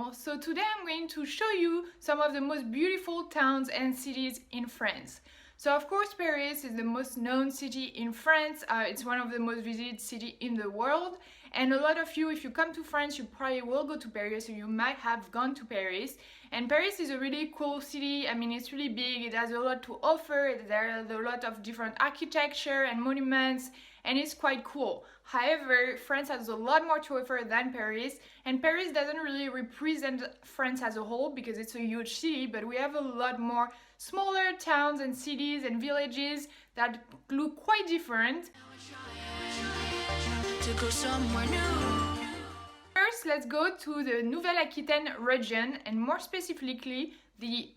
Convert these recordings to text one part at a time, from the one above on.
Manon. So today I'm going to show you some of the most beautiful towns and cities in France. So of course Paris is the most known city in France. It's one of the most visited cities in the world, and a lot of you, if you come to France, you probably will go to Paris, or you might have gone to Paris. And Paris is a really cool city. I mean, it's really big, it has a lot to offer, there are a lot of different architecture and monuments, and it's quite cool. However, France has a lot more to offer than Paris, and Paris doesn't really represent France as a whole because it's a huge city, but we have a lot more smaller towns and cities and villages that look quite different. To go somewhere new. First, let's go to the Nouvelle-Aquitaine region, and more specifically the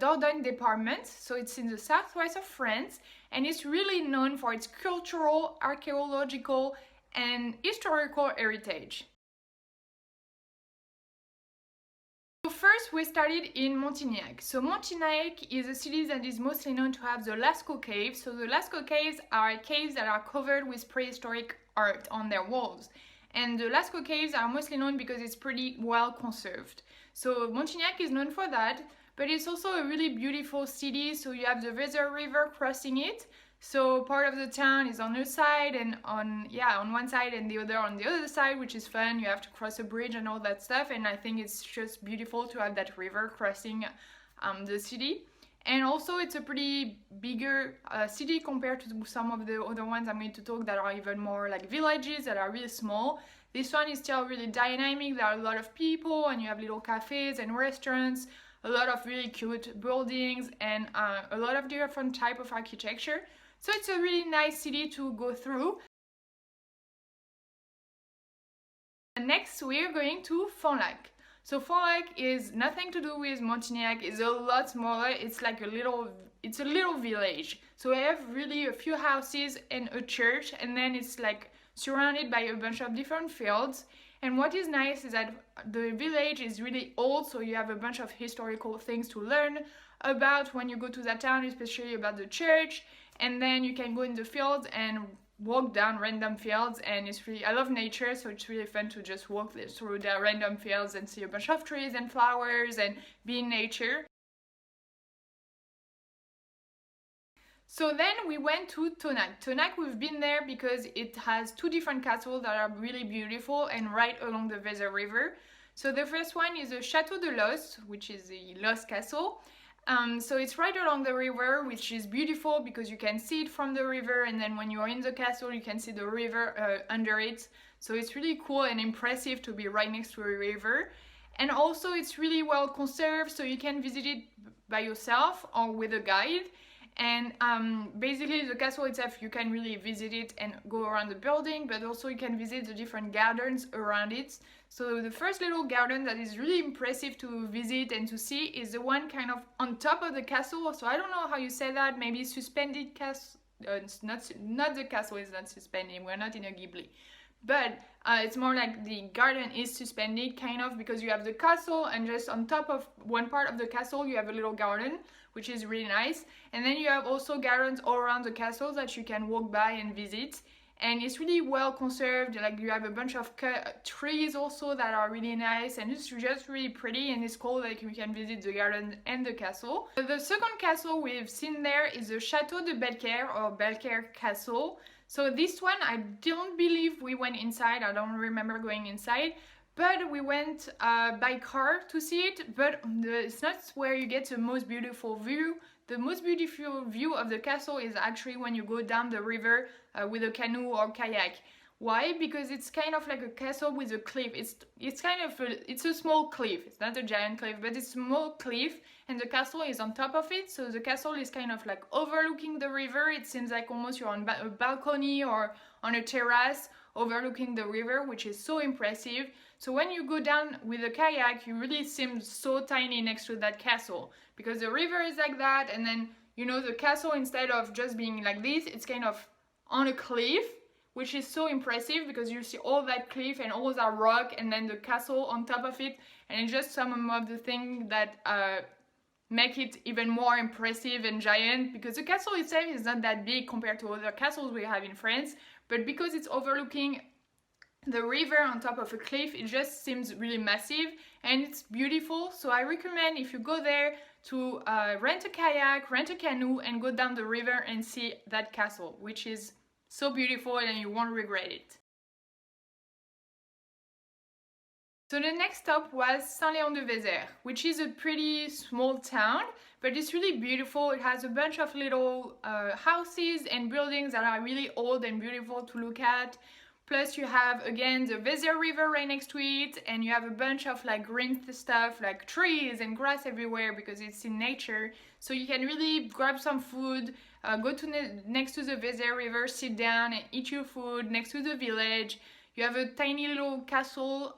Dordogne department. So it's in the southwest of France, and it's really known for its cultural, archaeological, and historical heritage. So first we started in Montignac. So Montignac is a city that is mostly known to have the Lascaux caves. So the Lascaux caves are caves that are covered with prehistoric art on their walls. And the Lascaux caves are mostly known because it's pretty well conserved. So Montignac is known for that, but it's also a really beautiful city. So you have the Vézère river crossing it. So part of the town is on the side and on one side, and the other on the other side, which is fun. You have to cross a bridge and all that stuff, and I think it's just beautiful to have that river crossing the city. And also it's a pretty bigger city compared to some of the other ones I'm going to talk that are even more like villages that are really small. This one is still really dynamic. There are a lot of people, and you have little cafes and restaurants, a lot of really cute buildings, and a lot of different type of architecture. So it's a really nice city to go through. Next we're going to Fanlac. So Fanlac is nothing to do with Montignac. It's a lot smaller. It's like a little village. So we have really a few houses and a church, and then it's like surrounded by a bunch of different fields. And what is nice is that the village is really old, so you have a bunch of historical things to learn about when you go to that town, especially about the church. And then you can go in the fields and walk down random fields, and it's really, I love nature, so it's really fun to just walk through the random fields and see a bunch of trees and flowers and be in nature. So then we went to Thonac. Thonac, we've been there because it has two different castles that are really beautiful and right along the Vézère river. So the first one is the Château de Los, which is the Los Castle. So it's right along the river, which is beautiful because you can see it from the river, and then when you're in the castle you can see the river under it. So it's really cool and impressive to be right next to a river. And also it's really well conserved, so you can visit it by yourself or with a guide. And basically the castle itself, you can really visit it and go around the building, but also you can visit the different gardens around it. So the first little garden that is really impressive to visit and to see is the one kind of on top of the castle. So I don't know how you say that, maybe suspended castle. It's not the castle is not suspended, we're not in a Ghibli. But it's more like the garden is suspended kind of, because you have the castle, and just on top of one part of the castle you have a little garden, which is really nice. And then you have also gardens all around the castle that you can walk by and visit. And it's really well conserved, like you have a bunch of trees also that are really nice, and it's just really pretty, and it's cool that you can visit the garden and the castle. The second castle we've seen there is the Château de Belcaire, or Belcaire Castle. So this one I don't believe we went inside, I don't remember going inside, but we went by car to see it. But it's not where you get the most beautiful view. The most beautiful view of the castle is actually when you go down the river with a canoe or kayak. Why? Because it's kind of like a castle with a cliff. It's kind of it's a small cliff. It's not a giant cliff, but it's a small cliff, and the castle is on top of it. So the castle is kind of like overlooking the river. It seems like almost you're on a balcony or on a terrace overlooking the river, which is so impressive. So when you go down with a kayak, you really seem so tiny next to that castle, because the river is like that, and then, you know, the castle, instead of just being like this, it's kind of on a cliff, which is so impressive because you see all that cliff and all that rock, and then the castle on top of it, and it's just some of the things that make it even more impressive and giant, because the castle itself is not that big compared to other castles we have in France, but because it's overlooking the river on top of a cliff. It just seems really massive and it's beautiful. So I recommend, if you go there, to rent a kayak, rent a canoe, and go down the river and see that castle, which is so beautiful and you won't regret it. So the next stop was Saint-Léon-sur-Vézère, which is a pretty small town, but it's really beautiful. It has a bunch of little houses and buildings that are really old and beautiful to look at. Plus you have again the Vézère River right next to it, and you have a bunch of like green stuff like trees and grass everywhere because it's in nature. So you can really grab some food, go to next to the Vézère River, sit down and eat your food next to the village. You have a tiny little castle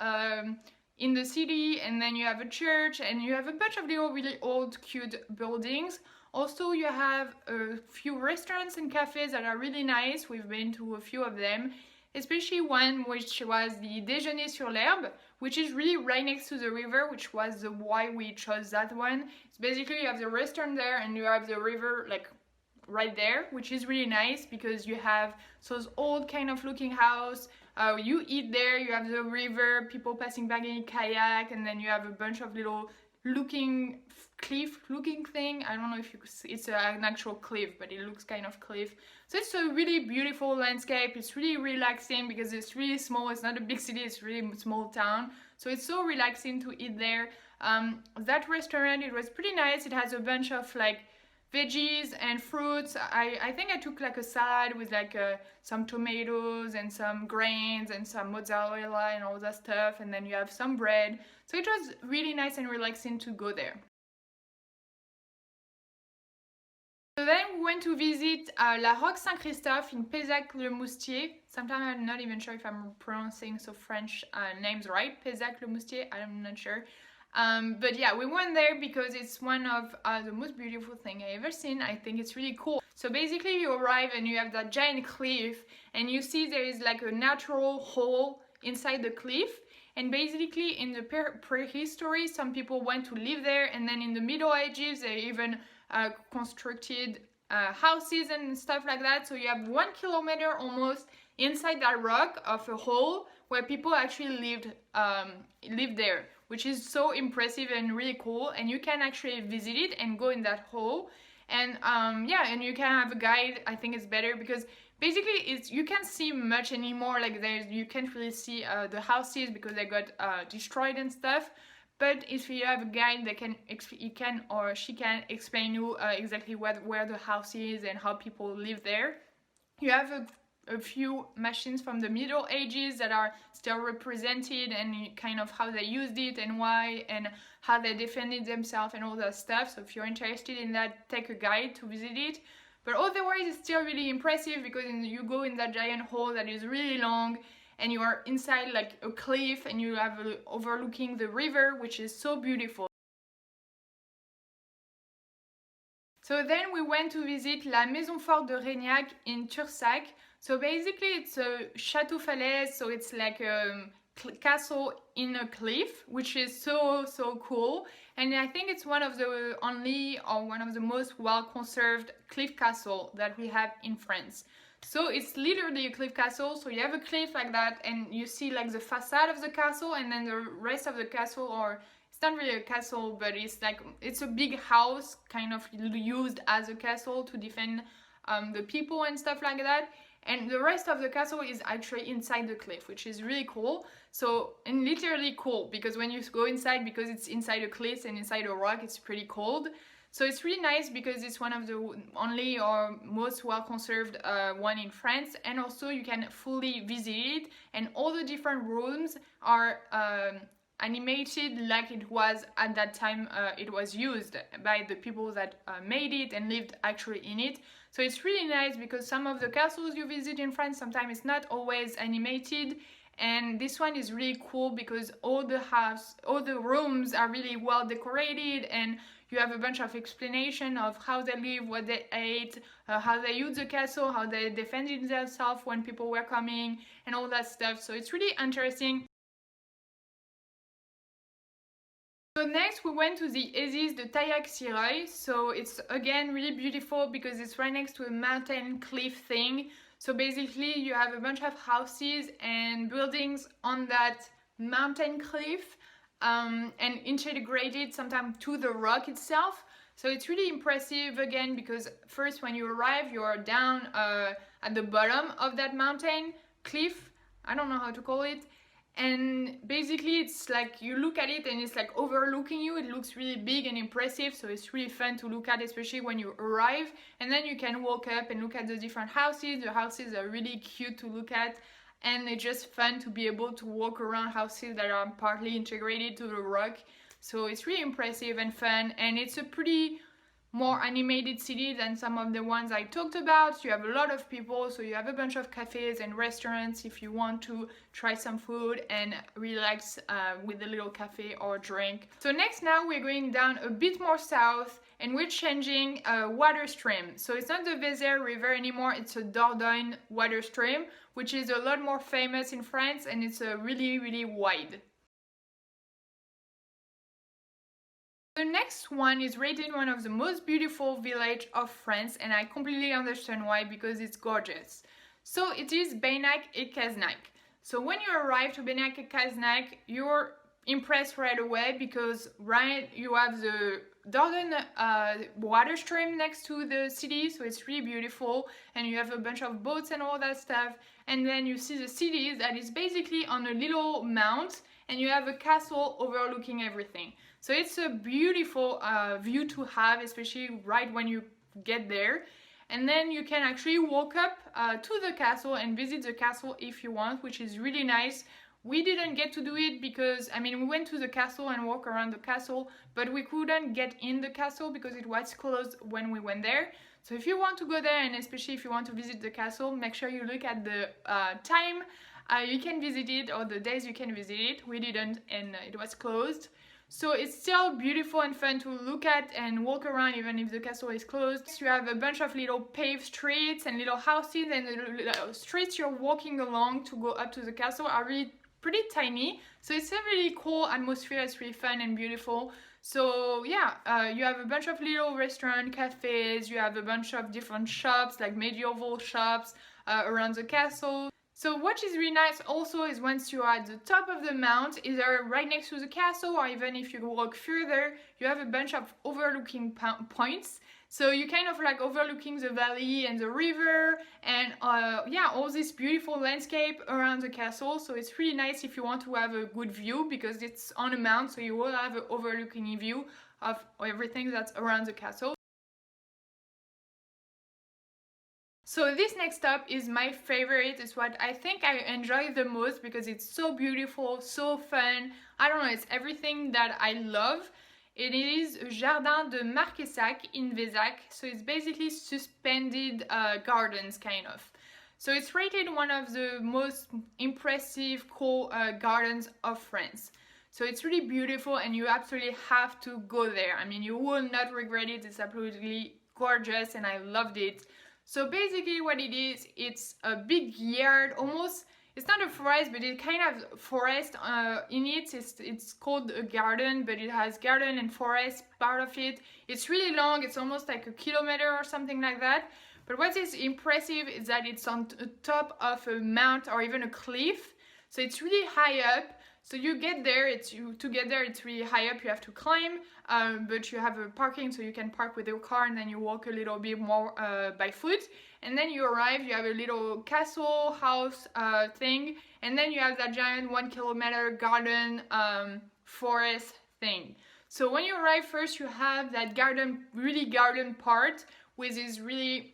in the city, and then you have a church, and you have a bunch of little really old cute buildings. Also you have a few restaurants and cafes that are really nice. We've been to a few of them, especially one which was the Déjeuner sur l'herbe, which is really right next to the river, which was why we chose that one. It's basically you have the restaurant there and you have the river like right there, which is really nice because you have those old kind of looking house. You eat there, you have the river, people passing by in kayak, and then you have a bunch of little looking cliff looking thing. I don't know if it's an actual cliff, but it looks kind of cliff. So it's a really beautiful landscape. It's really relaxing because it's really small. It's not a big city, it's really small town. So it's so relaxing to eat there. That restaurant, it was pretty nice. It has a bunch of like veggies and fruits. I think I took like a salad with like some tomatoes and some grains and some mozzarella and all that stuff, and then you have some bread. So it was really nice and relaxing to go there. So then we went to visit La Roque Saint-Christophe in Payzac-le-Moustier. Sometimes I'm not even sure if I'm pronouncing so French names right. Payzac-le-Moustier, I'm not sure. But yeah, we went there because it's one of the most beautiful thing I ever seen. I think it's really cool. So basically you arrive and you have that giant cliff, and you see there is like a natural hole inside the cliff. And basically in the prehistory, some people went to live there, and then in the Middle Ages they even constructed houses and stuff like that. So you have 1 kilometer almost inside that rock of a hole where people actually lived there, which is so impressive and really cool. And you can actually visit it and go in that hole, and yeah, and you can have a guide. I think it's better because basically you can't see much anymore. Like you can't really see the houses because they got destroyed and stuff. But if you have a guide that he can or she can explain you exactly where the house is and how people live there. You have a few machines from the Middle Ages that are still represented, and kind of how they used it and why and how they defended themselves and all that stuff. So if you're interested in that, take a guide to visit it. But otherwise it's still really impressive because you go in that giant hole that is really long, and you are inside like a cliff, and you have overlooking the river, which is so beautiful. So then we went to visit La Maison Forte de Reignac in Tursac. So basically it's a chateau falaise, so it's like a castle in a cliff, which is so cool. And I think it's one of the only or one of the most well conserved cliff castle that we have in France. So it's literally a cliff castle. So you have a cliff like that, and you see like the facade of the castle, and then the rest of the castle, or it's not really a castle, but it's like it's a big house kind of used as a castle to defend the people and stuff like that. And the rest of the castle is actually inside the cliff, which is really cool. So, and literally cool, because when you go inside, because it's inside a cliff and inside a rock, it's pretty cold. So it's really nice because it's one of the only or most well conserved one in France, and also you can fully visit it, and all the different rooms are animated like it was at that time it was used by the people that made it and lived actually in it. So it's really nice because some of the castles you visit in France, sometimes it's not always animated, and this one is really cool because all the rooms are really well decorated, and you have a bunch of explanation of how they live, what they ate, how they used the castle, how they defended themselves when people were coming, and all that stuff. So it's really interesting. So next we went to the Eyzies de Taillac-Sireuil. So it's again really beautiful because it's right next to a mountain cliff thing. So basically you have a bunch of houses and buildings on that mountain cliff, and integrated sometimes to the rock itself. So it's really impressive again, because first when you arrive you are down at the bottom of that mountain cliff, I don't know how to call it, and basically it's like you look at it and it's like overlooking you. It looks really big and impressive, so it's really fun to look at, especially when you arrive. And then you can walk up and look at the different houses. The houses are really cute to look at, and it's just fun to be able to walk around houses that are partly integrated to the rock. So it's really impressive and fun, and it's a pretty more animated city than some of the ones I talked about. You have a lot of people, so you have a bunch of cafes and restaurants if you want to try some food and relax with a little cafe or drink. So next, now we're going down a bit more south, and we're changing water stream. So it's not the Vézère river anymore, it's a Dordogne water stream, which is a lot more famous in France, and it's really wide. The next one is rated one of the most beautiful villages of France, and I completely understand why, because it's gorgeous. So it is Beynac-et-Cazenac. So when you arrive to Beynac-et-Cazenac, you're impressed right away, because you have the Dordogne water stream next to the city, so it's really beautiful, and you have a bunch of boats and all that stuff. And then you see the city that is basically on a little mount, and you have a castle overlooking everything. So it's a beautiful view to have, especially right when you get there. And then you can actually walk up to the castle and visit the castle if you want, which is really nice. We didn't get to do it because, I mean, we went to the castle and walk around the castle, but we couldn't get in the castle because it was closed when we went there. So if you want to go there, and especially if you want to visit the castle, make sure you look at the time you can visit it, or the days you can visit it. We didn't, and it was closed. So it's still beautiful and fun to look at and walk around even if the castle is closed. You have a bunch of little paved streets and little houses, and the streets you're walking along to go up to the castle are really pretty tiny. So it's a really cool atmosphere. It's really fun and beautiful. So yeah, you have a bunch of little restaurants, cafes, you have a bunch of different shops, like medieval shops around the castle. So what is really nice also is once you are at the top of the mount, either right next to the castle or even if you walk further, you have a bunch of overlooking points. So you kind of like overlooking the valley and the river, and yeah, all this beautiful landscape around the castle. So it's really nice if you want to have a good view, because it's on a mount, so you will have an overlooking view of everything that's around the castle. So this next stop is my favorite. It's what I think I enjoy the most, because it's so beautiful, so fun. I don't know, it's everything that I love. It is Jardins de Marqueyssac in Vézac. So it's basically suspended gardens, kind of. So it's rated one of the most impressive, cool gardens of France. So it's really beautiful, and you absolutely have to go there. I mean, you will not regret it. It's absolutely gorgeous, and I loved it. So basically what it is, it's a big yard, almost, it's not a forest, but it kind of forest in it. It's called a garden, but it has garden and forest part of it. It's really long, it's almost like a kilometer or something like that. But what is impressive is that it's on the top of a mount or even a cliff. So it's really high up. So you get there, to get there it's really high up, you have to climb, but you have a parking, so you can park with your car, and then you walk a little bit more by foot. And then you arrive, you have a little castle house thing, and then you have that giant 1 kilometer garden forest thing. So when you arrive, first you have that really garden part with this really,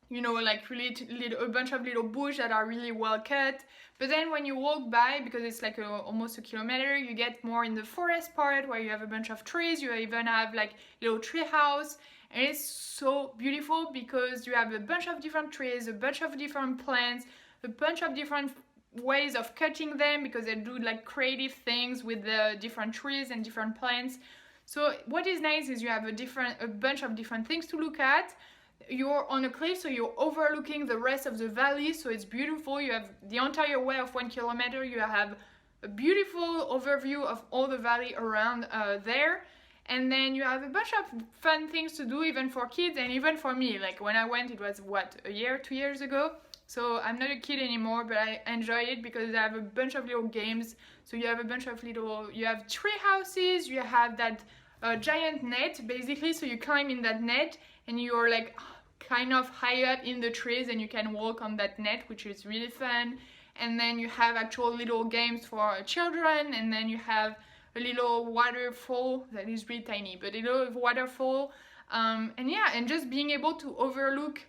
you know, like really a bunch of little bush that are really well cut. But then when you walk by, because it's like almost a kilometer, you get more in the forest part where you have a bunch of trees. You even have like little tree house, and it's so beautiful because you have a bunch of different trees, a bunch of different plants, a bunch of different ways of cutting them, because they do like creative things with the different trees and different plants. So what is nice is you have a bunch of different things to look at. You're on a cliff, so you're overlooking the rest of the valley, so it's beautiful. You have the entire way of 1 kilometer. You have a beautiful overview of all the valley around there. And then you have a bunch of fun things to do, even for kids and even for me. Like when I went, it was what, a year, 2 years ago. So I'm not a kid anymore, but I enjoy it because I have a bunch of little games. So you have a bunch of you have tree houses, you have that giant net basically, so you climb in that net and you're like kind of high up in the trees and you can walk on that net, which is really fun. And then you have actual little games for children, and then you have a little waterfall that is really tiny, but a little waterfall. And yeah, and just being able to overlook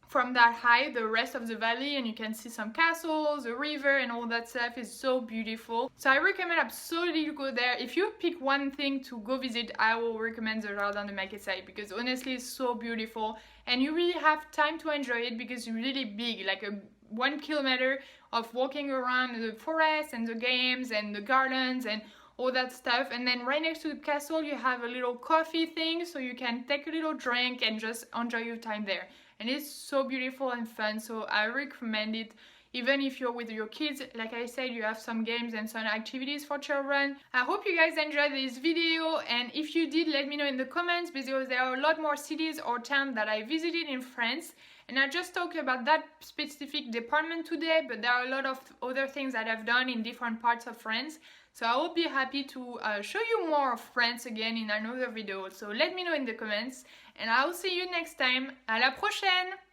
from that high the rest of the valley, and you can see some castles, a river, and all that stuff is so beautiful. So I recommend absolutely to go there. If you pick one thing to go visit, I will recommend the Jardins de Marqueyssac, because honestly it's so beautiful and you really have time to enjoy it because it's really big, like a 1 kilometer of walking around the forest and the games and the gardens and all that stuff. And then right next to the castle you have a little coffee thing, so you can take a little drink and just enjoy your time there. And it's so beautiful and fun, so I recommend it. Even if you're with your kids, like I said, you have some games and some activities for children. I hope you guys enjoyed this video, and if you did, let me know in the comments, because there are a lot more cities or towns that I visited in France. And I just talked about that specific department today, but there are a lot of other things that I've done in different parts of France. So I will be happy to show you more of France again in another video. So let me know in the comments, and I will see you next time. À la prochaine!